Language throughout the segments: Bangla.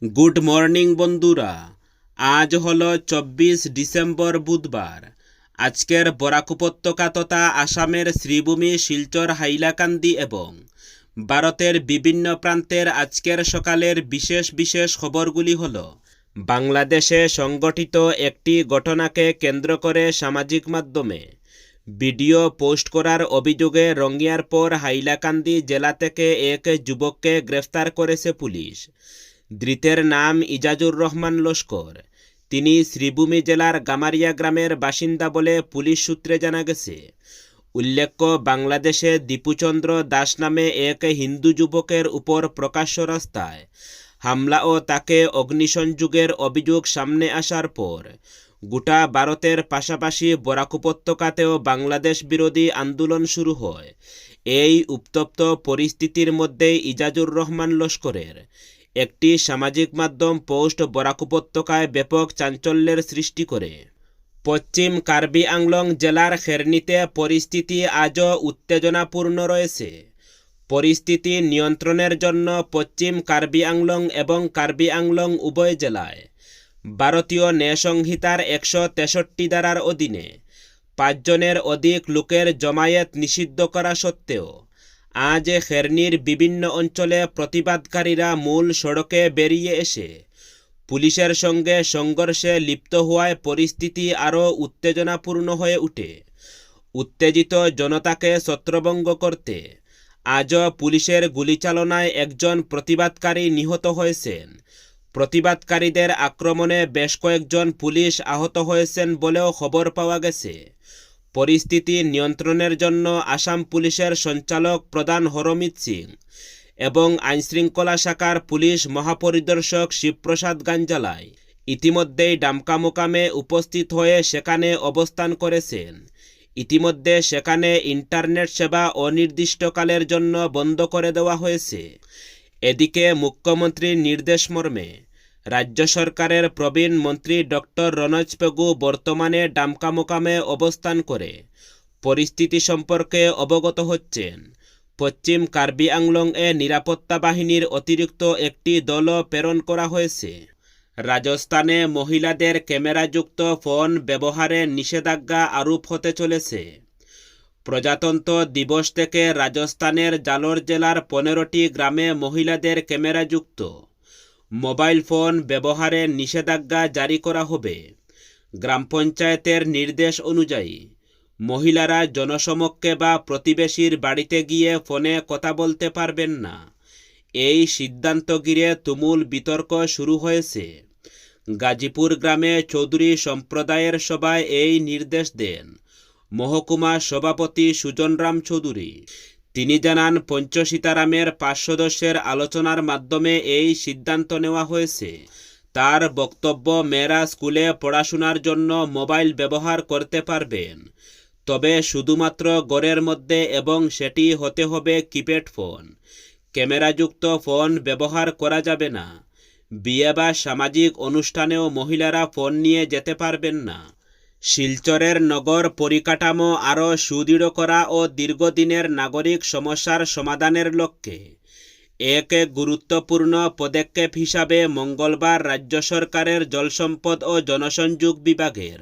গুড মর্নিং বন্ধুরা, আজ হলো 24 ডিসেম্বর বুধবার। আজকের বরাক উপত্যকা তথা আসামের শ্রীভূমি, শিলচর, হাইলাকান্দি এবং ভারতের বিভিন্ন প্রান্তের আজকের সকালের বিশেষ বিশেষ খবরগুলি হলো: বাংলাদেশে সংগঠিত একটি ঘটনাকে কেন্দ্র করে সামাজিক মাধ্যমে ভিডিও পোস্ট করার অভিযোগে রঙ্গিয়ার পর হাইলাকান্দি জেলা থেকে এক যুবককে গ্রেফতার করেছে পুলিশ। ধৃতের নাম ইজাজুর রহমান লস্কর। তিনি শ্রীভূমি জেলার গামারিয়া গ্রামের বাসিন্দা বলে পুলিশ সূত্রে জানা গেছে। উল্লেখ্য, বাংলাদেশে দীপুচন্দ্র দাস নামে এক হিন্দু যুবকের উপর প্রকাশ্য রাস্তায় হামলা ও তাকে অগ্নিসংযোগের অভিযোগ সামনে আসার পর গোটা ভারতের পাশাপাশি বরাক উপত্যকাতেও বাংলাদেশ বিরোধী আন্দোলন শুরু হয়। এই উত্তপ্ত পরিস্থিতির মধ্যেই ইজাজুর রহমান লস্করের একটি সামাজিক মাধ্যম পোস্ট বরাক উপত্যকায় ব্যাপক চাঞ্চল্যের সৃষ্টি করে। পশ্চিম কার্বি আংলং জেলার খেরনিতে পরিস্থিতি আজও উত্তেজনাপূর্ণ রয়েছে। পরিস্থিতি নিয়ন্ত্রণের জন্য পশ্চিম কার্বি আংলং এবং কার্বি আংলং উভয় জেলায় ভারতীয় ন্যায়সংহিতার 163 ধারার অধীনে 5 জনের অধিক লোকের জমায়েত নিষিদ্ধ করা সত্ত্বেও আজ খেরনির বিভিন্ন অঞ্চলে প্রতিবাদকারীরা মূল সড়কে বেরিয়ে এসে পুলিশের সঙ্গে সংঘর্ষে লিপ্ত হওয়ায় পরিস্থিতি আরও উত্তেজনাপূর্ণ হয়ে ওঠে। উত্তেজিত জনতাকে ছত্রভঙ্গ করতে আজও পুলিশের গুলিচালনায় একজন প্রতিবাদকারী নিহত হয়েছেন। প্রতিবাদকারীদের আক্রমণে বেশ কয়েকজন পুলিশ আহত হয়েছেন বলেও খবর পাওয়া গেছে। পরিস্থিতি নিয়ন্ত্রণের জন্য আসাম পুলিশের সঞ্চালক প্রধান হরমিত সিং এবং আইনশৃঙ্খলা শাখার পুলিশ মহাপরিদর্শক শিবপ্রসাদ গাঞ্জালাই ইতিমধ্যেই ডামকা মোকামে উপস্থিত হয়ে সেখানে অবস্থান করেছেন। ইতিমধ্যে সেখানে ইন্টারনেট সেবা অনির্দিষ্টকালের জন্য বন্ধ করে দেওয়া হয়েছে। এদিকে মুখ্যমন্ত্রীর নির্দেশ মর্মে রাজ্য সরকারের প্রবীণ মন্ত্রী ডক্টর রনজ পেগু বর্তমানে ডামকা মোকামে অবস্থান করে পরিস্থিতি সম্পর্কে অবগত হচ্ছেন। পশ্চিম কার্বি আংলং এ নিরাপত্তা বাহিনীর অতিরিক্ত একটি দলও প্রেরণ করা হয়েছে। রাজস্থানে মহিলাদের ক্যামেরাযুক্ত ফোন ব্যবহারে নিষেধাজ্ঞা আরোপ হতে চলেছে। প্রজাতন্ত্র দিবস থেকে রাজস্থানের জালোর জেলার 15টি গ্রামে মহিলাদের ক্যামেরাযুক্ত মোবাইল ফোন ব্যবহারে নিষেধাজ্ঞা জারি করা হবে। গ্রাম পঞ্চায়েতের নির্দেশ অনুযায়ী মহিলারা জনসমক্ষে বা প্রতিবেশীর বাড়িতে গিয়ে ফোনে কথা বলতে পারবেন না। এই সিদ্ধান্ত ঘিরে তুমুল বিতর্ক শুরু হয়েছে। গাজীপুর গ্রামে চৌধুরী সম্প্রদায়ের সভায় এই নির্দেশ দেন মহকুমা সভাপতি সুজনরাম চৌধুরী। তিনি জানান, পঞ্চসীতারামের 5 সদস্যের আলোচনার মাধ্যমে এই সিদ্ধান্ত নেওয়া হয়েছে। তার বক্তব্য, মেয়েরা স্কুলে পড়াশোনার জন্য মোবাইল ব্যবহার করতে পারবেন, তবে শুধুমাত্র ঘরের মধ্যে, এবং সেটি হতে হবে কিপ্যাড ফোন। ক্যামেরাযুক্ত ফোন ব্যবহার করা যাবে না। বিয়ে বা সামাজিক অনুষ্ঠানেও মহিলারা ফোন নিয়ে যেতে পারবেন না। শিলচরের নগর পরিকাঠামো আরও সুদৃঢ় করা ও দীর্ঘদিনের নাগরিক সমস্যার সমাধানের লক্ষ্যে এক গুরুত্বপূর্ণ পদক্ষেপ হিসাবে মঙ্গলবার রাজ্য সরকারের জলসম্পদ ও জনসংযোগ বিভাগের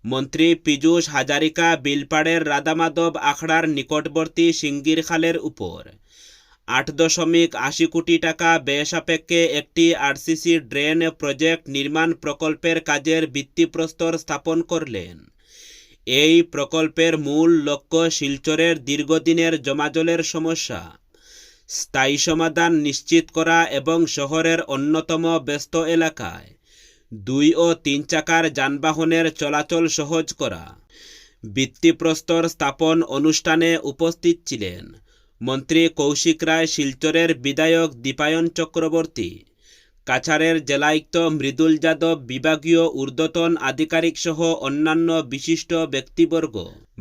মন্ত্রী পীযূষ হাজারিকা বিলপাড়ের রাধামাধব আখড়ার নিকটবর্তী সিঙ্গির খালের উপর 8.80 কোটি টাকা ব্যয়সাপেক্ষে একটি আরসিসি ড্রেন প্রজেক্ট নির্মাণ প্রকল্পের কাজের ভিত্তিপ্রস্তর স্থাপন করলেন। এই প্রকল্পের মূল লক্ষ্য শিলচরের দীর্ঘদিনের জমাজলের সমস্যা স্থায়ী সমাধান নিশ্চিত করা এবং শহরের অন্যতম ব্যস্ত এলাকায় 2 ও 3 চাকার যানবাহনের চলাচল সহজ করা। ভিত্তিপ্রস্তর স্থাপন অনুষ্ঠানে উপস্থিত ছিলেন মন্ত্রী কৌশিক রায়, শিলচরের বিধায়ক দীপায়ন চক্রবর্তী, কাছাড়ের জেলায়ুক্ত মৃদুল যাদব, বিভাগীয় ঊর্ধ্বতন আধিকারিক সহ অন্যান্য বিশিষ্ট ব্যক্তিবর্গ।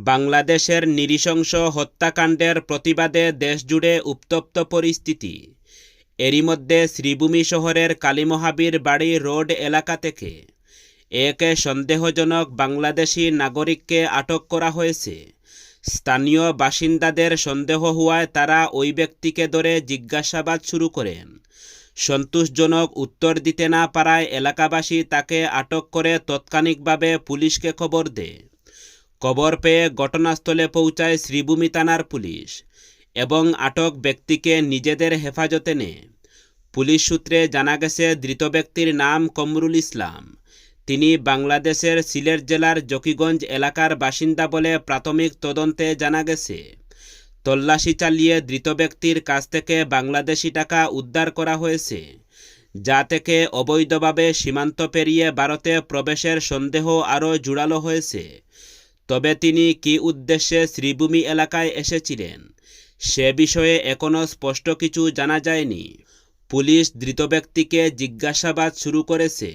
বাংলাদেশের নৃশংস হত্যাকাণ্ডের প্রতিবাদে দেশজুড়ে উত্তপ্ত পরিস্থিতি। এরই মধ্যে শ্রীভূমি শহরের কালীমহাবীর বাড়ি রোড এলাকা থেকে এক সন্দেহজনক বাংলাদেশি নাগরিককে আটক করা হয়েছে। স্থানীয় বাসিন্দাদের সন্দেহ হওয়ায় তারা ওই ব্যক্তিকে ধরে জিজ্ঞাসাবাদ শুরু করেন। সন্তোষজনক উত্তর দিতে না পারায় এলাকাবাসী তাকে আটক করে তাৎক্ষণিকভাবে পুলিশকে খবর দেয়। খবর পেয়ে ঘটনাস্থলে পৌঁছায় শ্রীভূমি থানার পুলিশ এবং আটক ব্যক্তিকে নিজেদের হেফাজতে নেয়। পুলিশ সূত্রে জানা গেছে ধৃত ব্যক্তির নাম কমরুল ইসলাম। তিনি বাংলাদেশের সিলেট জেলার জকিগঞ্জ এলাকার বাসিন্দা বলে প্রাথমিক তদন্তে জানা গেছে। তল্লাশি চালিয়ে ধৃত ব্যক্তির কাছ থেকে বাংলাদেশি টাকা উদ্ধার করা হয়েছে, যা থেকে অবৈধভাবে সীমান্ত পেরিয়ে ভারতে প্রবেশের সন্দেহ আরও জোরালো হয়েছে। তবে তিনি কী উদ্দেশ্যে শ্রীভূমি এলাকায় এসেছিলেন সে বিষয়ে এখনও স্পষ্ট কিছু জানা যায়নি। পুলিশ ধৃত ব্যক্তিকে জিজ্ঞাসাবাদ শুরু করেছে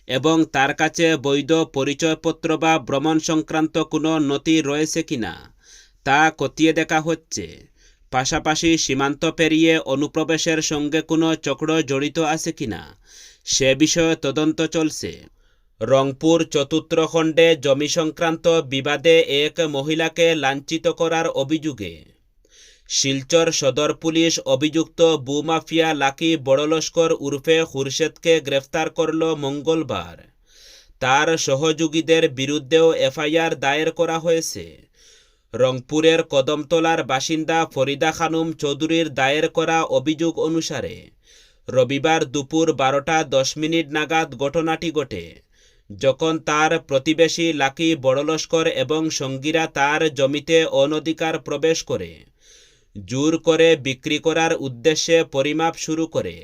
এবং তার কাছে বৈধ পরিচয়পত্র বা ভ্রমণ সংক্রান্ত কোনো নথি রয়েছে কিনা তা খতিয়ে দেখা হচ্ছে। পাশাপাশি সীমান্ত পেরিয়ে অনুপ্রবেশের সঙ্গে কোনো চক্র জড়িত আছে কিনা সে বিষয়ে তদন্ত চলছে। রংপুর চতুর্থ খণ্ডে জমি সংক্রান্ত বিবাদে এক মহিলাকে লাঞ্ছিত করার অভিযোগে শিলচর সদর পুলিশ অভিযুক্ত ভূমাফিয়া লাকি বড়লস্কর উর্ফে খুরশেদকে গ্রেফতার করল মঙ্গলবার। তার সহযোগীদের বিরুদ্ধেও এফআইআর দায়ের করা হয়েছে। রংপুরের কদমতলার বাসিন্দা ফরিদা খানুম চৌধুরীর দায়ের করা অভিযোগ অনুসারে রবিবার দুপুর 12:10 নাগাদ ঘটনাটি ঘটে, যখন তার প্রতিবেশী লাকি বড়লস্কর এবং সঙ্গীরা তার জমিতে অনধিকার প্রবেশ করে জোর করে বিক্রি করার উদ্দেশ্যে পরিমাপ শুরু করে।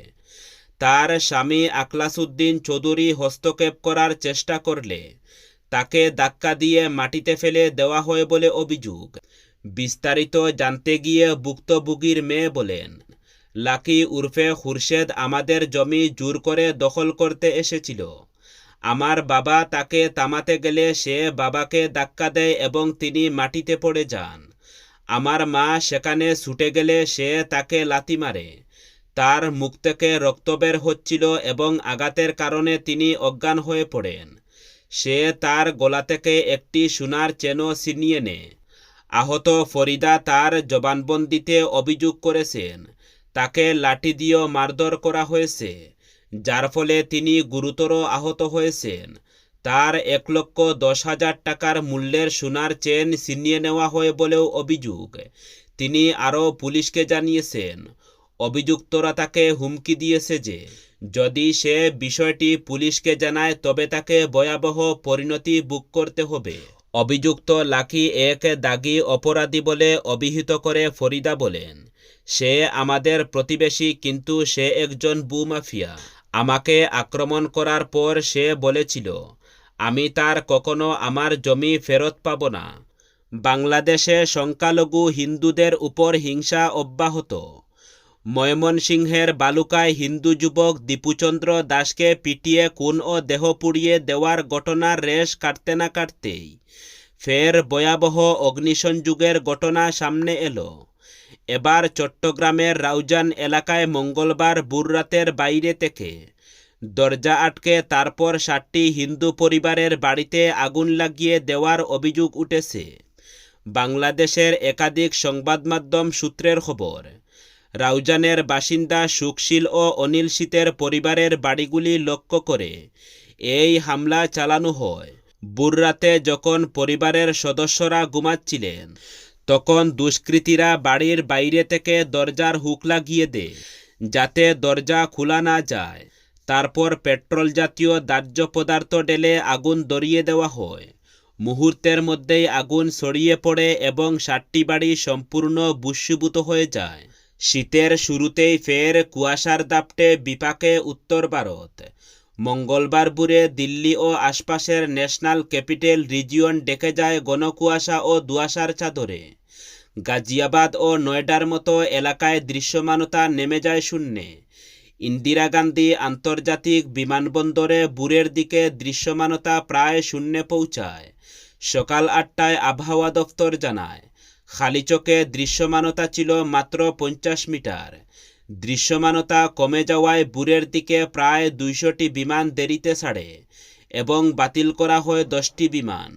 তার স্বামী আখলাসউদ্দিন চৌধুরী হস্তক্ষেপ করার চেষ্টা করলে তাকে ধাক্কা দিয়ে মাটিতে ফেলে দেওয়া হয় বলে অভিযোগ। বিস্তারিত জানতে গিয়ে ভুক্তভোগীর মেয়ে বলেন, লাকি উর্ফে খুরশেদ আমাদের জমি জোর করে দখল করতে এসেছিল। আমার বাবা তাকে থামাতে গেলে সে বাবাকে ধাক্কা দেয় এবং তিনি মাটিতে পড়ে যান। আমার মা সেখানে ছুটে গেলে সে তাকে লাথি মারে। তার মুখ থেকে রক্ত বের হচ্ছিল এবং আঘাতের কারণে তিনি অজ্ঞান হয়ে পড়েন। সে তার গলা থেকে একটি সোনার চেনও ছিনিয়ে নেয়। আহত ফরিদা তার জবানবন্দিতে অভিযোগ করেছেন তাকে লাঠি দিয়েও মারধর করা হয়েছে, যার ফলে তিনি গুরুতর আহত হয়েছেন। তার 1,10,000 টাকার মূল্যের সোনার চেন ছিনিয়ে নেওয়া হয় বলেও অভিযোগ। তিনি আরও পুলিশকে জানিয়েছেন অভিযুক্তরা তাকে হুমকি দিয়েছে যে যদি সে বিষয়টি পুলিশকে জানায় তবে তাকে ভয়াবহ পরিণতি ভোগ করতে হবে। অভিযুক্ত লাকি এক দাগী অপরাধী বলে অভিহিত করে ফরিদা বলেন, সে আমাদের প্রতিবেশী কিন্তু সে একজন ভূমাফিয়া। আমাকে আক্রমণ করার পর সে বলেছিল আমি তার কখনো আমার জমি ফেরত পাব না। বাংলাদেশে সংখ্যালঘু হিন্দুদের উপর হিংসা অব্যাহত। ময়মনসিংহের বালুকায় হিন্দু যুবক দীপুচন্দ্র দাসকে পিটিয়ে খুন ও দেহ পুড়িয়ে দেওয়ার ঘটনার রেশ কাটতে না কাটতেই ফের ভয়াবহ অগ্নিসংযোগের ঘটনা সামনে এলো। এবার চট্টগ্রামের রাউজান এলাকায় মঙ্গলবার ভোররাতের বাইরে থেকে দরজা আটকে তারপর 7টি হিন্দু পরিবারের বাড়িতে আগুন লাগিয়ে দেওয়ার অভিযোগ উঠেছে। বাংলাদেশের একাধিক সংবাদমাধ্যম সূত্রের খবর, রাউজানের বাসিন্দা সুখশীল ও অনিল শীতের পরিবারের বাড়িগুলি লক্ষ্য করে এই হামলা চালানো হয়। ভোররাতে যখন পরিবারের সদস্যরা ঘুমাচ্ছিলেন তখন দুষ্কৃতীরা বাড়ির বাইরে থেকে দরজার হুক লাগিয়ে দেয় যাতে দরজা খোলা না যায়। তারপর পেট্রোল জাতীয় দাহ্য পদার্থ ঢেলে আগুন ধরিয়ে দেওয়া হয়। মুহূর্তের মধ্যেই আগুন ছড়িয়ে পড়ে এবং 7টি বাড়ি সম্পূর্ণ ভস্মীভূত হয়ে যায়। শীতের শুরুতেই ফের কুয়াশার দাপটে বিপাকে উত্তর ভারত। মঙ্গলবার ভোরে দিল্লি ও আশপাশের ন্যাশনাল ক্যাপিটাল রিজিয়ন ডেকে যায় ঘন কুয়াশা ও ধোঁয়াশার চাদরে। গাজিয়াবাদ ও নয়ডার মতো এলাকায় দৃশ্যমানতা নেমে যায় শূন্যে। ইন্দিরা গান্ধী আন্তর্জাতিক বিমানবন্দরে ভোরের দিকে দৃশ্যমানতা প্রায় শূন্যে পৌঁছায়। সকাল 8টায় আবহাওয়া দফতর জানায় খালি চোখে দৃশ্যমানতা ছিল মাত্র 50 মিটার। দৃশ্যমানতা কমে যাওয়ায় ভোরের দিকে প্রায় 200টি বিমান দেরিতে ছাড়ে এবং বাতিল করা হয় 10টি বিমান।